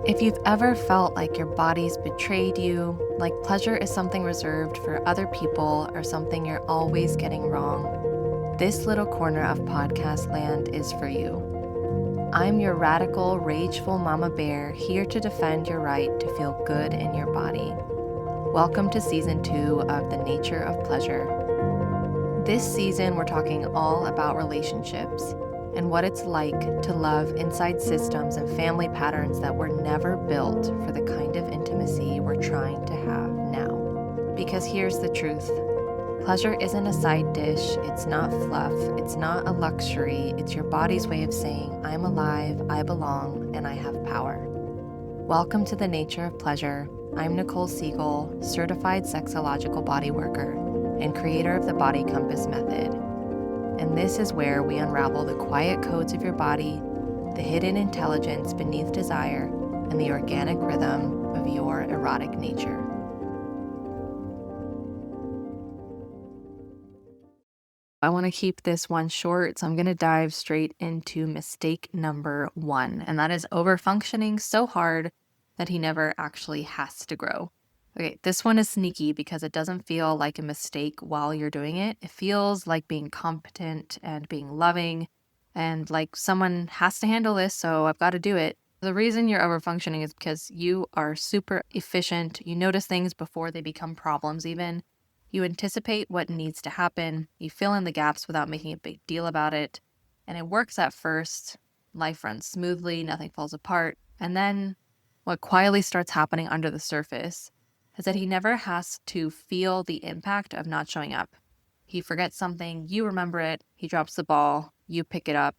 If you've ever felt like your body's betrayed you, like pleasure is something reserved for other people or something you're always getting wrong, this little corner of podcast land is for you. I'm your radical, rageful mama bear here to defend your right to feel good in your body. Welcome to season 2 of The Nature of Pleasure. This season, we're talking all about relationships and what it's like to love inside systems and family patterns that were never built for the kind of intimacy we're trying to have now. Because here's the truth. Pleasure isn't a side dish, it's not fluff, it's not a luxury, it's your body's way of saying, I'm alive, I belong, and I have power. Welcome to The Nature of Pleasure. I'm Nicole Siegel, certified sexological body worker and creator of the Body Compass Method. And this is where we unravel the quiet codes of your body, the hidden intelligence beneath desire, and the organic rhythm of your erotic nature. I want to keep this one short, so I'm going to dive straight into mistake number 1, and that is overfunctioning so hard that he never actually has to grow. Okay, this one is sneaky because it doesn't feel like a mistake while you're doing it. It feels like being competent and being loving and like someone has to handle this, so I've got to do it. The reason you're overfunctioning is because you are super efficient. You notice things before they become problems even. You anticipate what needs to happen. You fill in the gaps without making a big deal about it. And it works at first. Life runs smoothly, nothing falls apart. And then what quietly starts happening under the surface is that he never has to feel the impact of not showing up. He forgets something, you remember it, he drops the ball, you pick it up.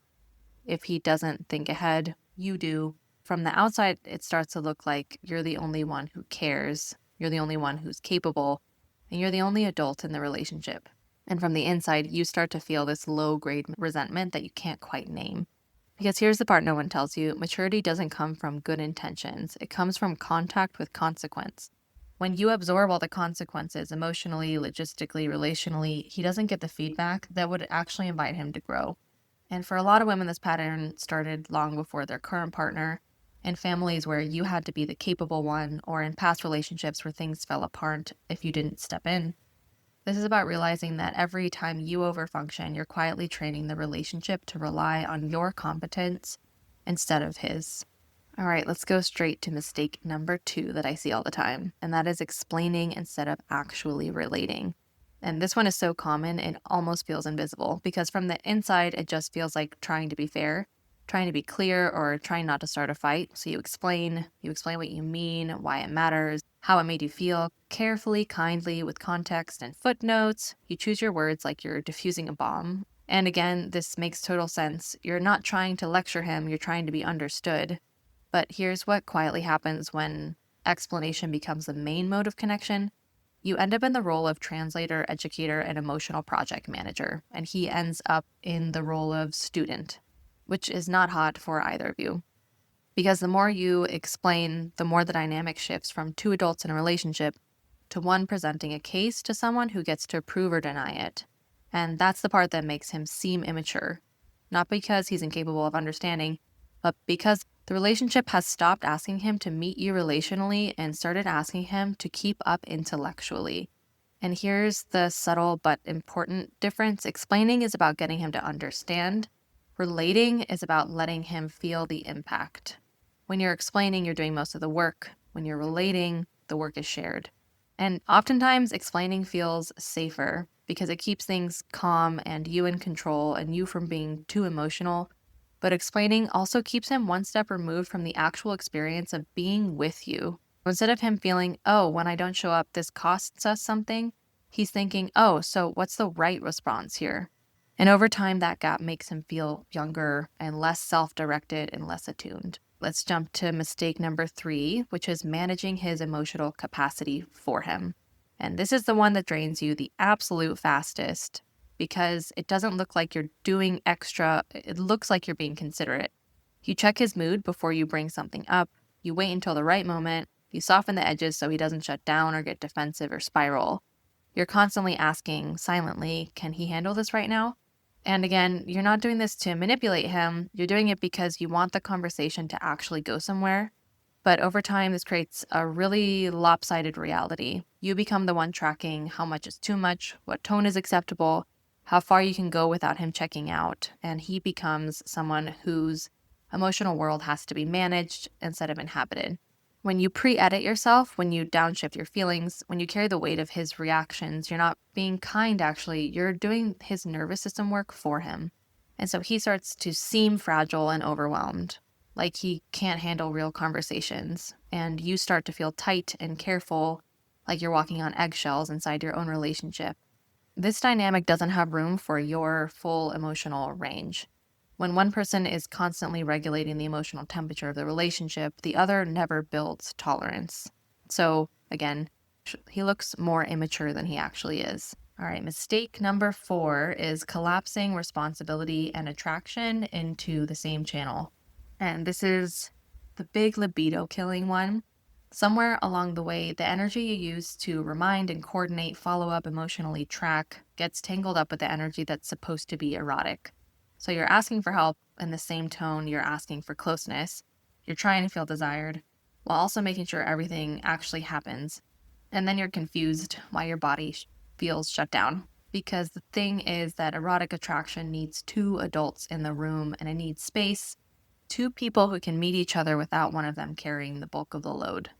If he doesn't think ahead, you do. From the outside, it starts to look like you're the only one who cares, you're the only one who's capable, and you're the only adult in the relationship. And from the inside, you start to feel this low-grade resentment that you can't quite name. Because here's the part no one tells you, maturity doesn't come from good intentions. It comes from contact with consequence. When you absorb all the consequences emotionally, logistically, relationally, he doesn't get the feedback that would actually invite him to grow. And for a lot of women, this pattern started long before their current partner, in families where you had to be the capable one, or in past relationships where things fell apart if you didn't step in. This is about realizing that every time you overfunction, you're quietly training the relationship to rely on your competence instead of his. All right, let's go straight to mistake number 2 that I see all the time, and that is explaining instead of actually relating. And this one is so common, it almost feels invisible because from the inside, it just feels like trying to be fair, trying to be clear, or trying not to start a fight. So you explain what you mean, why it matters, how it made you feel, carefully, kindly, with context and footnotes. You choose your words like you're diffusing a bomb. And again, this makes total sense. You're not trying to lecture him, you're trying to be understood. But here's what quietly happens when explanation becomes the main mode of connection. You end up in the role of translator, educator, and emotional project manager, and he ends up in the role of student, which is not hot for either of you. Because the more you explain, the more the dynamic shifts from two adults in a relationship to one presenting a case to someone who gets to approve or deny it. And that's the part that makes him seem immature. Not because he's incapable of understanding, but because the relationship has stopped asking him to meet you relationally and started asking him to keep up intellectually. And here's the subtle but important difference. Explaining is about getting him to understand. Relating is about letting him feel the impact. When you're explaining, you're doing most of the work. When you're relating, the work is shared. And oftentimes, explaining feels safer because it keeps things calm and you in control and you from being too emotional. But explaining also keeps him one step removed from the actual experience of being with you. Instead of him feeling, oh, when I don't show up, this costs us something, he's thinking, oh, so what's the right response here? And over time, that gap makes him feel younger and less self-directed and less attuned. Let's jump to mistake number 3, which is managing his emotional capacity for him. And this is the one that drains you the absolute fastest because it doesn't look like you're doing extra. It looks like you're being considerate. You check his mood before you bring something up. You wait until the right moment. You soften the edges so he doesn't shut down or get defensive or spiral. You're constantly asking silently, can he handle this right now? And again, you're not doing this to manipulate him. You're doing it because you want the conversation to actually go somewhere. But over time, this creates a really lopsided reality. You become the one tracking how much is too much, what tone is acceptable, how far you can go without him checking out. And he becomes someone whose emotional world has to be managed instead of inhabited. When you pre-edit yourself, when you downshift your feelings, when you carry the weight of his reactions, you're not being kind, actually. You're doing his nervous system work for him. And so he starts to seem fragile and overwhelmed, like he can't handle real conversations. And you start to feel tight and careful, like you're walking on eggshells inside your own relationship. This dynamic doesn't have room for your full emotional range. When one person is constantly regulating the emotional temperature of the relationship, the other never builds tolerance. So, again, he looks more immature than he actually is. All right, mistake number 4 is collapsing responsibility and attraction into the same channel. And this is the big libido killing one. Somewhere along the way, the energy you use to remind and coordinate, follow up, emotionally track gets tangled up with the energy that's supposed to be erotic. So you're asking for help in the same tone you're asking for closeness. You're trying to feel desired while also making sure everything actually happens. And then you're confused why your body feels shut down. Because the thing is that erotic attraction needs 2 adults in the room and it needs space, 2 people who can meet each other without one of them carrying the bulk of the load.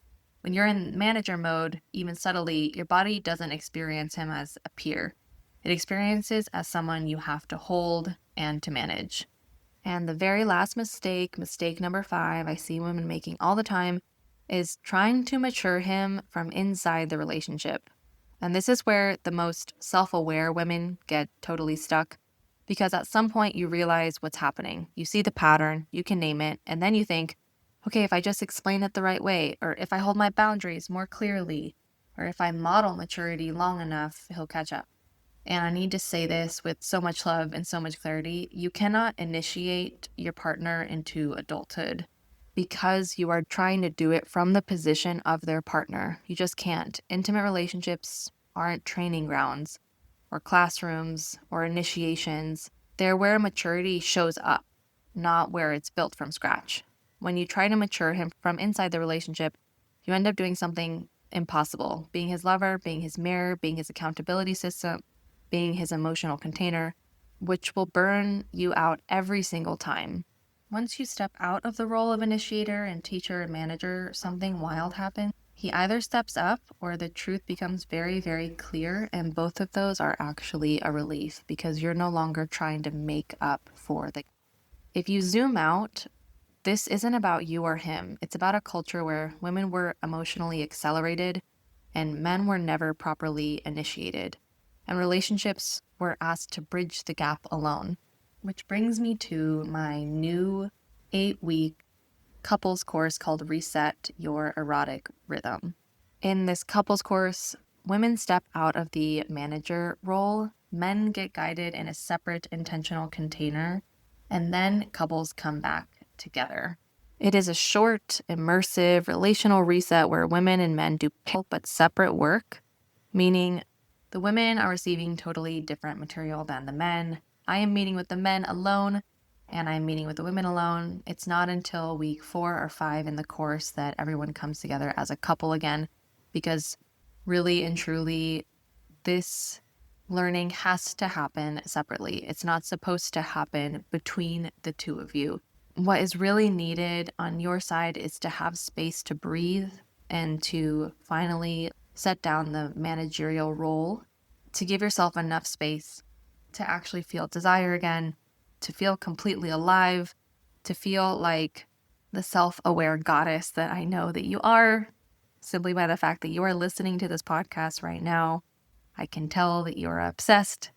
When you're in manager mode, even subtly, your body doesn't experience him as a peer. It experiences as someone you have to hold and to manage. And the very last mistake, mistake number 5, I see women making all the time, is trying to mature him from inside the relationship. And this is where the most self-aware women get totally stuck, because at some point you realize what's happening. You see the pattern, you can name it, and then you think, okay, if I just explain it the right way, or if I hold my boundaries more clearly, or if I model maturity long enough, he'll catch up. And I need to say this with so much love and so much clarity. You cannot initiate your partner into adulthood because you are trying to do it from the position of their partner. You just can't. Intimate relationships aren't training grounds or classrooms or initiations. They're where maturity shows up, not where it's built from scratch. When you try to mature him from inside the relationship, you end up doing something impossible, being his lover, being his mirror, being his accountability system, being his emotional container, which will burn you out every single time. Once you step out of the role of initiator and teacher and manager, something wild happens. He either steps up or the truth becomes very, very clear, and both of those are actually a relief because you're no longer trying to make up for the. If you zoom out, this isn't about you or him. It's about a culture where women were emotionally accelerated and men were never properly initiated. And relationships were asked to bridge the gap alone. Which brings me to my new 8-week couples course called Reset Your Erotic Rhythm. In this couples course, women step out of the manager role, men get guided in a separate intentional container, and then couples come back together. It is a short, immersive, relational reset where women and men do but separate work, meaning the women are receiving totally different material than the men. I am meeting with the men alone, and I'm meeting with the women alone. It's not until week 4 or 5 in the course that everyone comes together as a couple again, because really and truly, this learning has to happen separately. It's not supposed to happen between the two of you. What is really needed on your side is to have space to breathe and to finally set down the managerial role, to give yourself enough space to actually feel desire again, to feel completely alive, to feel like the self-aware goddess that I know that you are, simply by the fact that you are listening to this podcast right now. I can tell that you are obsessed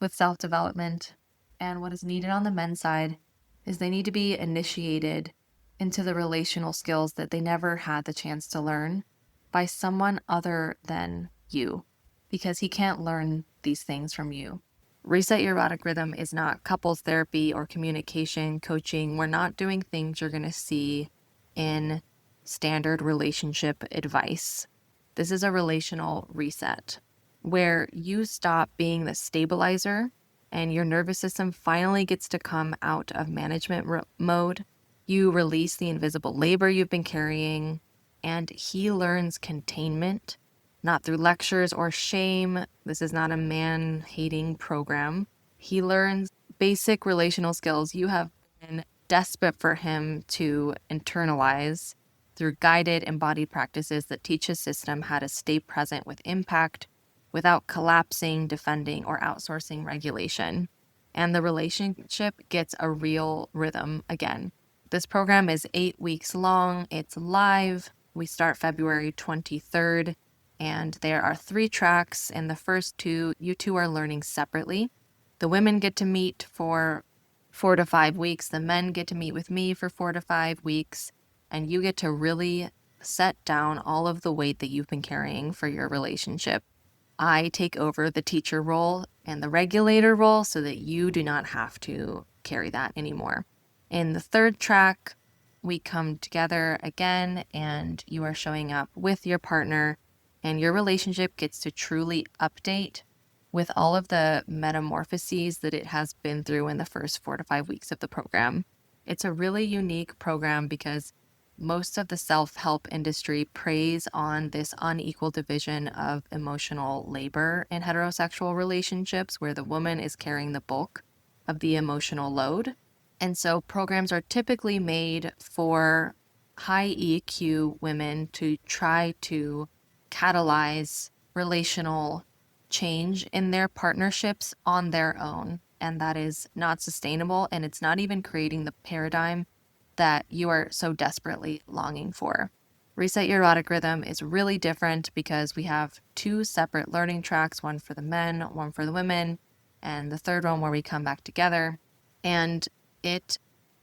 with self-development. And what is needed on the men's side is they need to be initiated into the relational skills that they never had the chance to learn by someone other than you, because he can't learn these things from you. Reset Your Erotic Rhythm is not couples therapy or communication coaching. We're not doing things you're going to see in standard relationship advice. This is a relational reset where you stop being the stabilizer and your nervous system finally gets to come out of management mode You release the invisible labor you've been carrying, and he learns containment, not through lectures or shame. This is not a man-hating program. He learns basic relational skills you have been desperate for him to internalize through guided, embodied practices that teach his system how to stay present with impact without collapsing, defending, or outsourcing regulation. And the relationship gets a real rhythm again. This program is 8 weeks long. It's live. We start February 23rd, and there are 3 tracks. In the first 2, you two are learning separately. The women get to meet for 4 to 5 weeks. The men get to meet with me for 4 to 5 weeks, and you get to really set down all of the weight that you've been carrying for your relationship. I take over the teacher role and the regulator role so that you do not have to carry that anymore. In the third track, we come together again and you are showing up with your partner, and your relationship gets to truly update with all of the metamorphoses that it has been through in the first 4 to 5 weeks of the program. It's a really unique program because most of the self-help industry preys on this unequal division of emotional labor in heterosexual relationships where the woman is carrying the bulk of the emotional load. And so programs are typically made for high EQ women to try to catalyze relational change in their partnerships on their own. And that is not sustainable, and it's not even creating the paradigm that you are so desperately longing for. Reset Your Erotic Rhythm is really different because we have 2 separate learning tracks, one for the men, one for the women, and the third one where we come back together. And it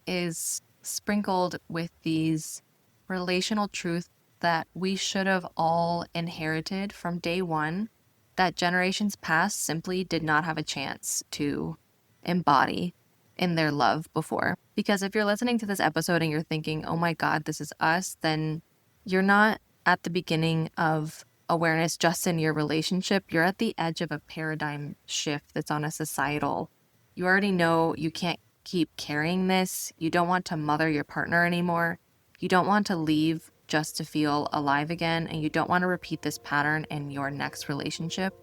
is sprinkled with these relational truths that we should have all inherited from day one, that generations past simply did not have a chance to embody in their love before. Because if you're listening to this episode and you're thinking, oh my God, this is us, then you're not at the beginning of awareness just in your relationship. You're at the edge of a paradigm shift that's on a societal. You already know you can't keep carrying this. You don't want to mother your partner anymore. You don't want to leave just to feel alive again. And you don't want to repeat this pattern in your next relationship.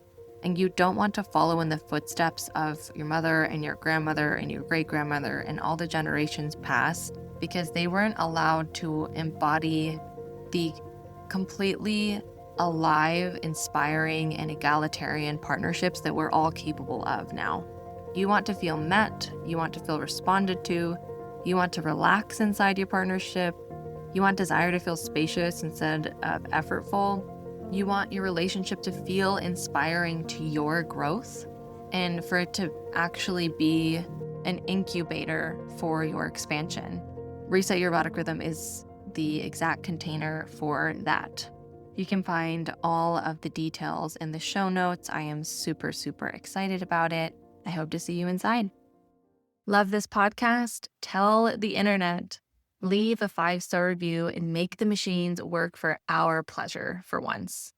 And you don't want to follow in the footsteps of your mother and your grandmother and your great-grandmother and all the generations past, because they weren't allowed to embody the completely alive, inspiring, and egalitarian partnerships that we're all capable of now. You want to feel met, you want to feel responded to, you want to relax inside your partnership, you want desire to feel spacious instead of effortful. You want your relationship to feel inspiring to your growth and for it to actually be an incubator for your expansion. Reset Your Erotic Rhythm is the exact container for that. You can find all of the details in the show notes. I am super, super excited about it. I hope to see you inside. Love this podcast? Tell the internet. Leave a 5-star review and make the machines work for our pleasure for once.